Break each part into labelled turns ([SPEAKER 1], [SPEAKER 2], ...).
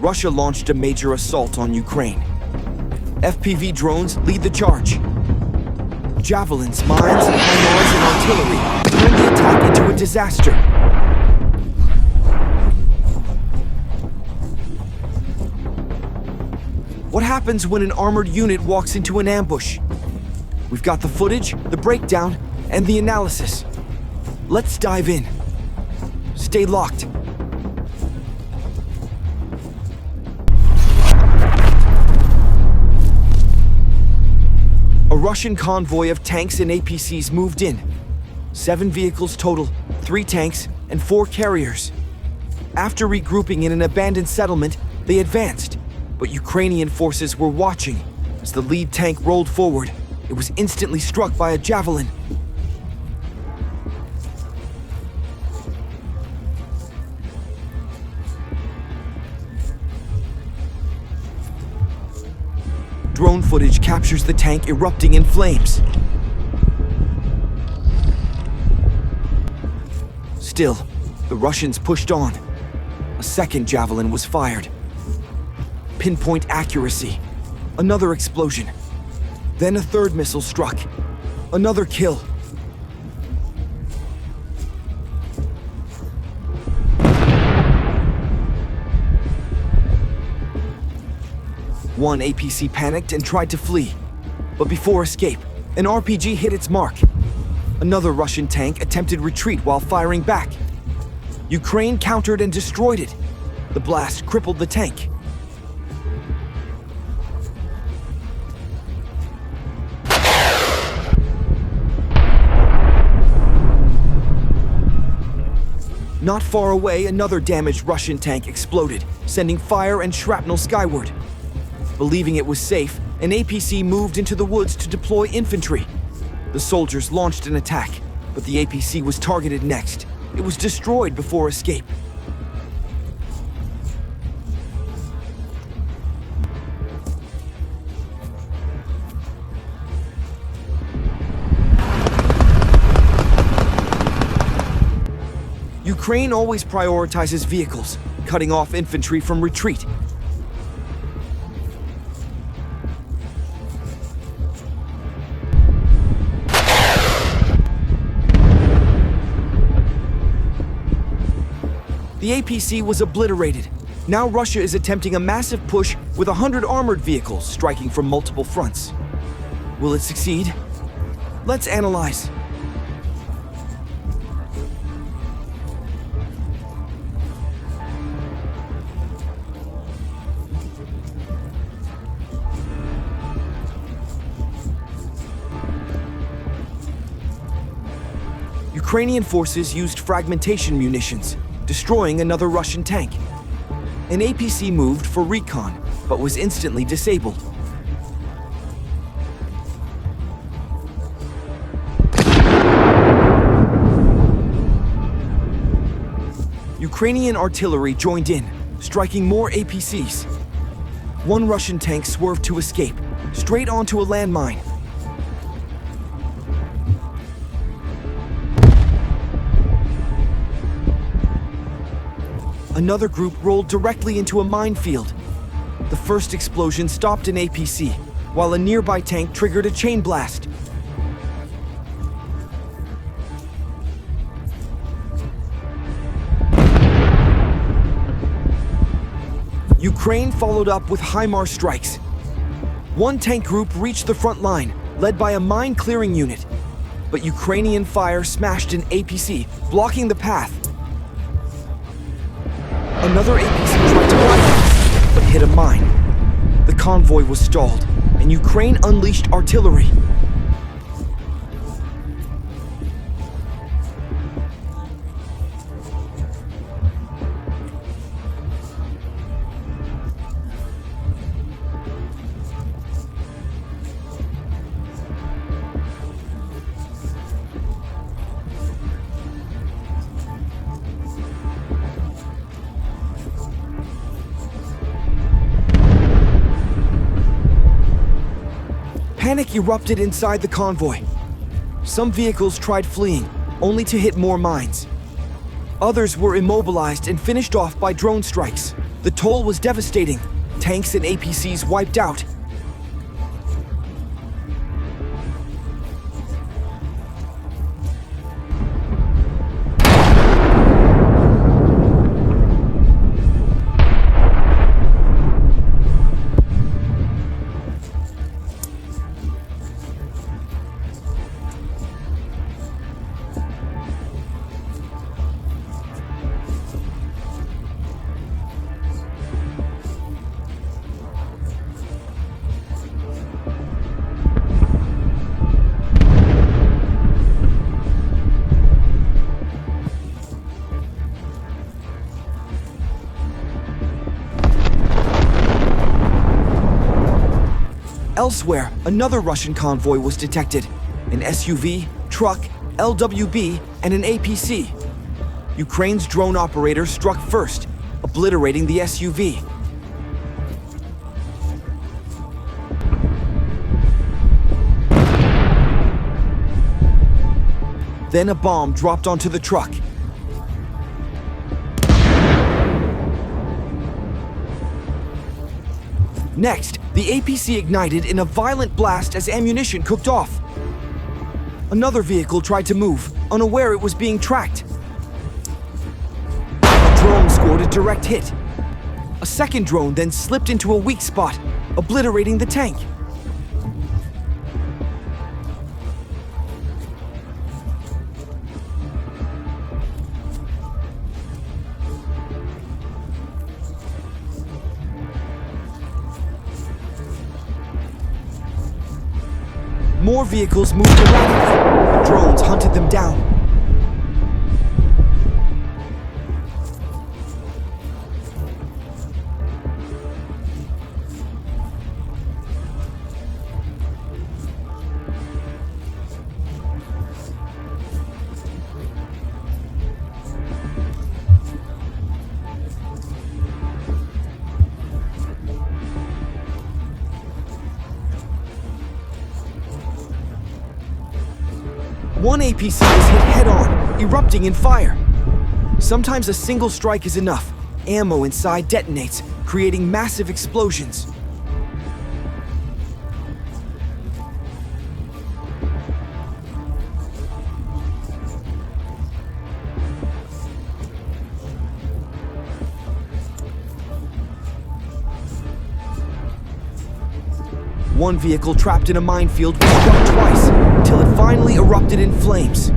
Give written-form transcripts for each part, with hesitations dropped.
[SPEAKER 1] Russia launched a major assault on Ukraine. FPV drones lead the charge. Javelins, mines, HIMARS, and artillery turn the attack into a disaster. What happens when an armored unit walks into an ambush? We've got the footage, the breakdown, and the analysis. Let's dive in. Stay locked. A Russian convoy of tanks and APCs moved in. 7 vehicles total, 3 tanks, and 4 carriers. After regrouping in an abandoned settlement, they advanced, but Ukrainian forces were watching. As the lead tank rolled forward, it was instantly struck by a javelin. Drone footage captures the tank erupting in flames. Still, the Russians pushed on. A second javelin was fired. Pinpoint accuracy. Another explosion. Then a third missile struck. Another kill. One APC panicked and tried to flee. But before escape, an RPG hit its mark. Another Russian tank attempted retreat while firing back. Ukraine countered and destroyed it. The blast crippled the tank. Not far away, another damaged Russian tank exploded, sending fire and shrapnel skyward. Believing it was safe, an APC moved into the woods to deploy infantry. The soldiers launched an attack, but the APC was targeted next. It was destroyed before escape. Ukraine always prioritizes vehicles, cutting off infantry from retreat. The APC was obliterated. Now Russia is attempting a massive push with 100 armored vehicles striking from multiple fronts. Will it succeed? Let's analyze. Ukrainian forces used fragmentation munitions, destroying another Russian tank. An APC moved for recon, but was instantly disabled. Ukrainian artillery joined in, striking more APCs. One Russian tank swerved to escape, straight onto a landmine. Another group rolled directly into a minefield. The first explosion stopped an APC, while a nearby tank triggered a chain blast. Ukraine followed up with HIMARS strikes. One tank group reached the front line, led by a mine-clearing unit. But Ukrainian fire smashed an APC, blocking the path. Another APC tried to bypass, but hit a mine. The convoy was stalled, and Ukraine unleashed artillery. Panic erupted inside the convoy. Some vehicles tried fleeing, only to hit more mines. Others were immobilized and finished off by drone strikes. The toll was devastating. Tanks and APCs wiped out. Elsewhere, another Russian convoy was detected. An SUV, truck, LWB, and an APC. Ukraine's drone operator struck first, obliterating the SUV. Then a bomb dropped onto the truck. Next, the APC ignited in a violent blast as ammunition cooked off. Another vehicle tried to move, unaware it was being tracked. A drone scored a direct hit. A second drone then slipped into a weak spot, obliterating the tank. More vehicles moved erratically. Drones hunted them down. One APC was hit head-on, erupting in fire. Sometimes a single strike is enough. Ammo inside detonates, creating massive explosions. One vehicle trapped in a minefield was struck twice, until it finally erupted in flames.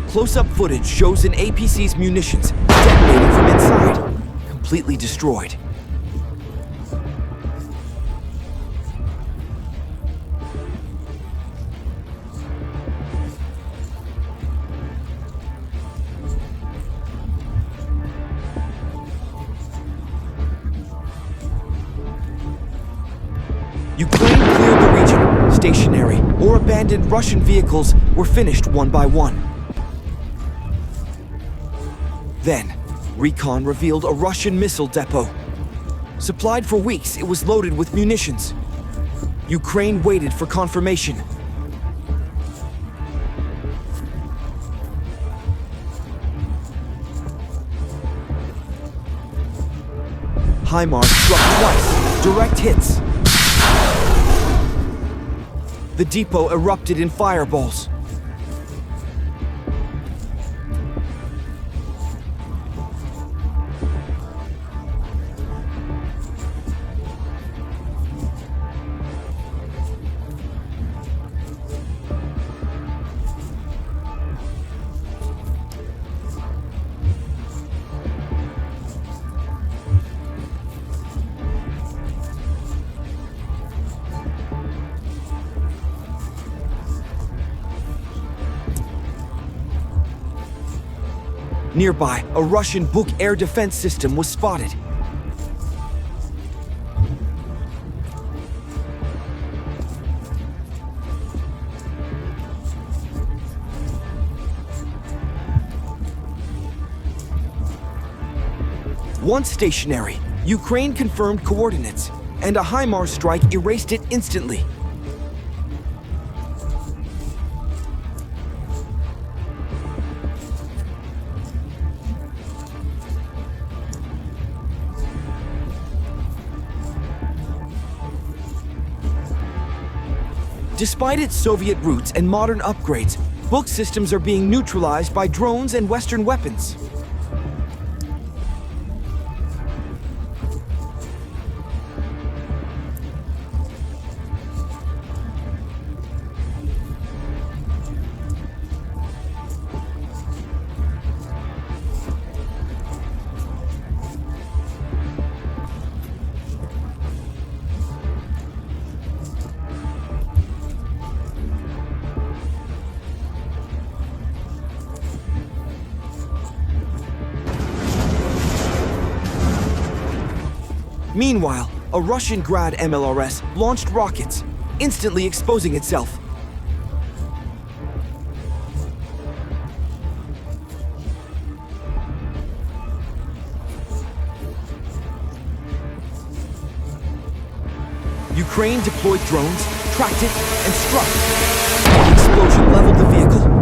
[SPEAKER 1] Close-up footage shows an APC's munitions detonating from inside, completely destroyed. Ukraine cleared the region. Stationary or abandoned Russian vehicles were finished one by one. Then, recon revealed a Russian missile depot. Supplied for weeks, it was loaded with munitions. Ukraine waited for confirmation. HIMARS struck twice, direct hits. The depot erupted in fireballs. Nearby, a Russian Buk air defense system was spotted. Once stationary, Ukraine confirmed coordinates, and a HIMARS strike erased it instantly. Despite its Soviet roots and modern upgrades, Buk systems are being neutralized by drones and Western weapons. Meanwhile, a Russian Grad MLRS launched rockets, instantly exposing itself. Ukraine deployed drones, tracked it, and struck. The explosion leveled the vehicle.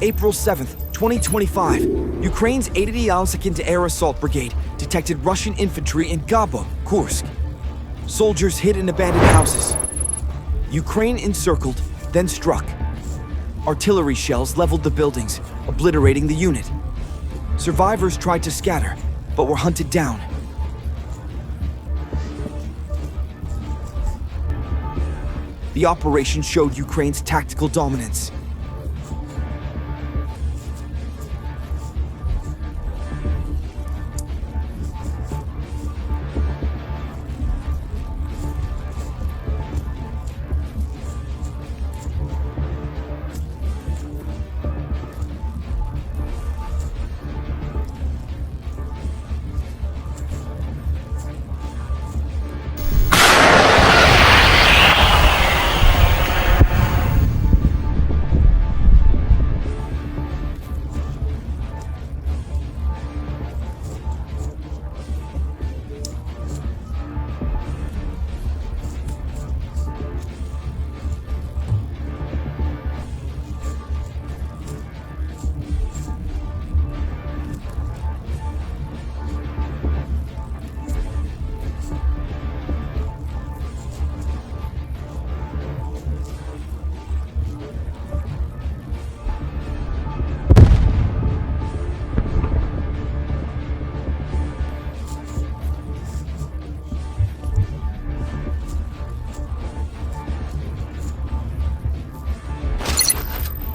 [SPEAKER 1] April 7th, 2025, Ukraine's 80th Second Air Assault Brigade detected Russian infantry in Gabo, Kursk. Soldiers hid in abandoned houses. Ukraine encircled, then struck. Artillery shells leveled the buildings, obliterating the unit. Survivors tried to scatter, but were hunted down. The operation showed Ukraine's tactical dominance.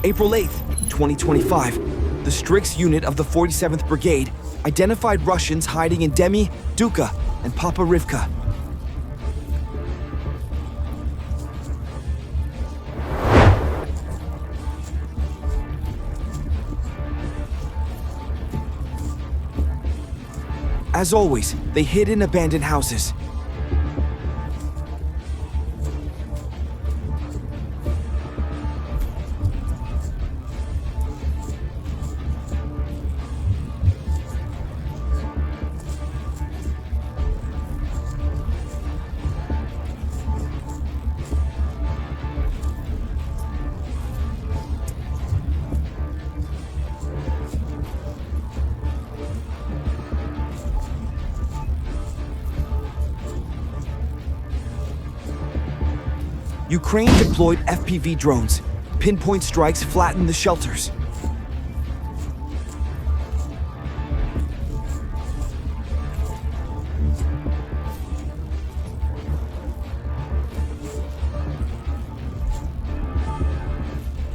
[SPEAKER 1] April 8th, 2025, the Strix unit of the 47th Brigade identified Russians hiding in Demi, Duka, and Paparivka. As always, they hid in abandoned houses. Ukraine deployed FPV drones. Pinpoint strikes flattened the shelters.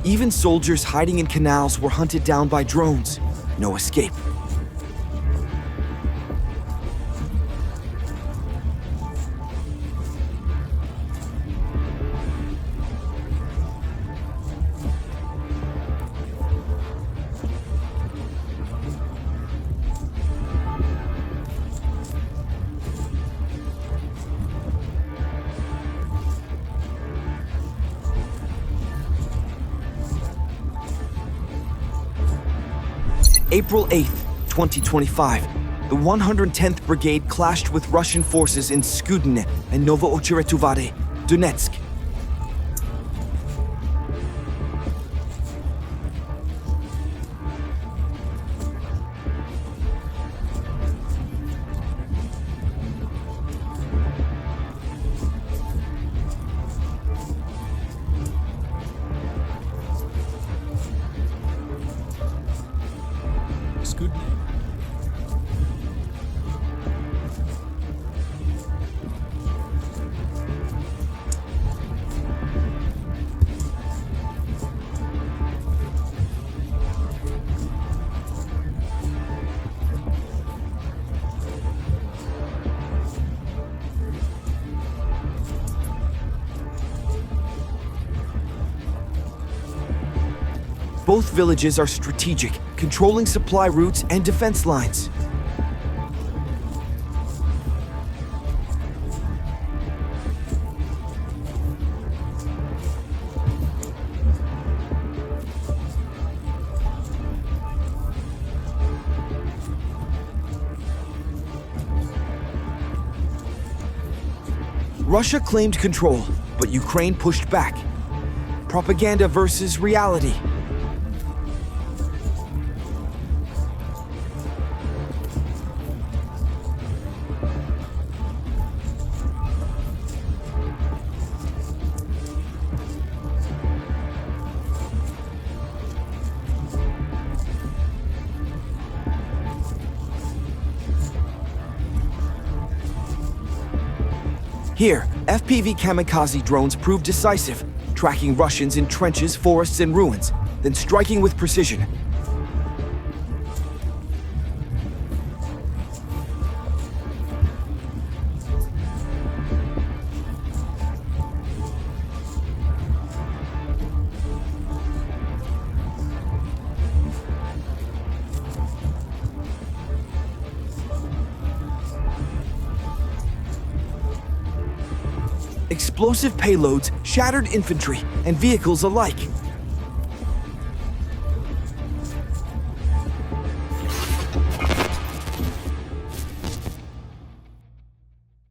[SPEAKER 1] Even soldiers hiding in canals were hunted down by drones. No escape. April 8th, 2025, the 110th Brigade clashed with Russian forces in Skudne and Novoocheretuvare, Donetsk. Both villages are strategic, controlling supply routes and defense lines. Russia claimed control, but Ukraine pushed back. Propaganda versus reality. Here, FPV kamikaze drones proved decisive, tracking Russians in trenches, forests, and ruins, then striking with precision. Explosive payloads shattered infantry and vehicles alike.